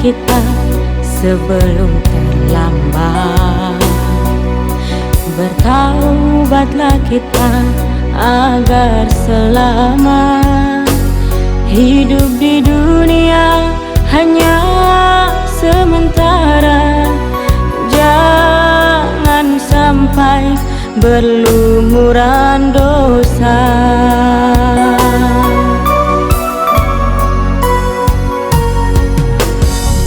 kita sebelum terlambat. Bertaubatlah kita agar selamat. Hidup di dunia hanya sementara. Jangan sampai berlumuran dosa.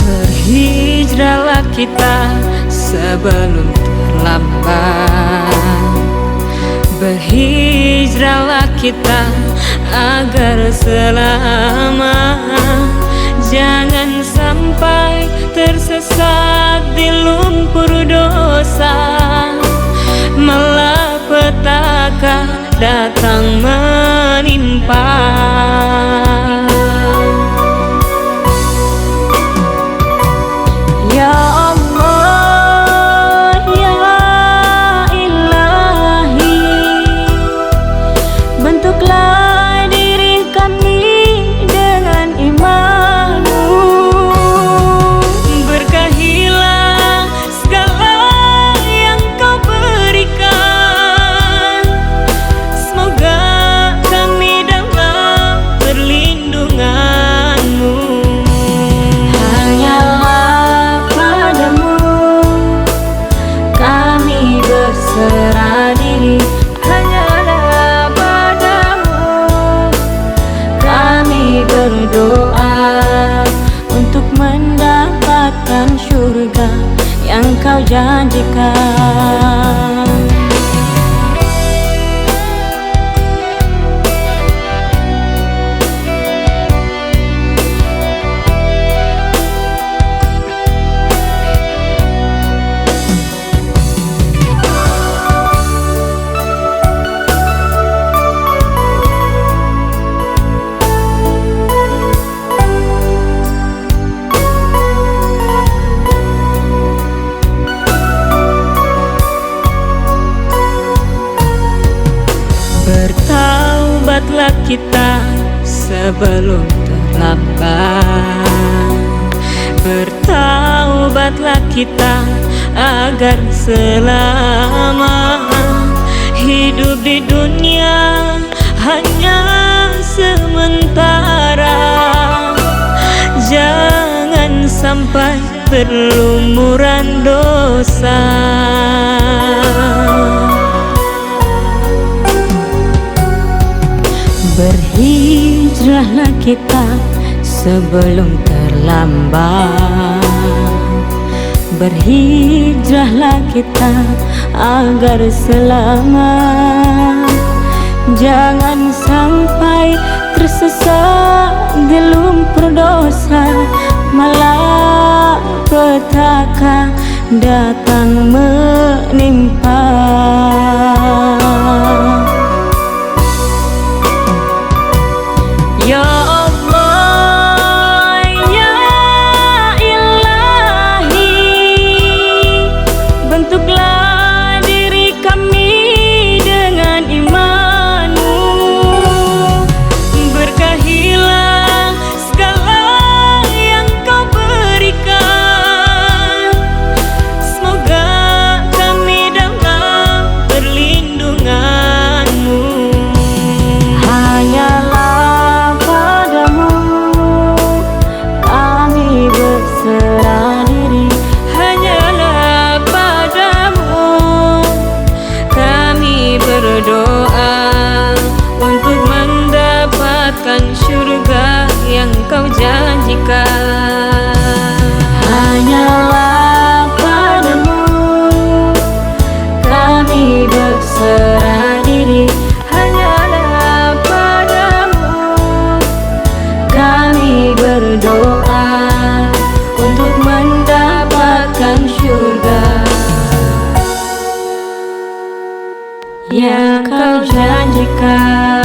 Berhijrahlah kita sebelum terlambat. Berhijrahlah kita agar selamat. Jangan sampai tersesat di lumpur dosa, malapetaka datang menimpa. Ya Allah, ya Ilahi, bentuklah diri kami dengan iman-Mu. Berkahilah segala yang Kau berikan. Semoga kami dalam perlindungan-Mu. Hanyalah padamu kami berserah diri. Hanyalah padamu kami berdoa untuk mendapatkan surga yang Kau janjikan. Bertaubatlah kita sebelum terlambat. Bertaubatlah kita agar selamat. Hidup di dunia hanya sementara. Jangan sampai berlumuran dosa. Berhijrahlah kita sebelum terlambat. Berhijrahlah kita agar selamat. Jangan sampai tersesat di lumpur dosa, malapetaka datang menimpa. Ya Allah, ya Ilahi, bentuklah diri kami dengan iman-Mu. Berkahilah segala yang Kau berikan. Semoga kami dalam perlindungan-Mu. Hanyalah berserah diri. Hanyalah padamu kami berdoa untuk mendapatkan surga yang Kau janjikan. Hanyalah padamu kami berserah diri. Hanyalah padamu kami berdoa untuk mendapatkan surga yang Kau janjikan.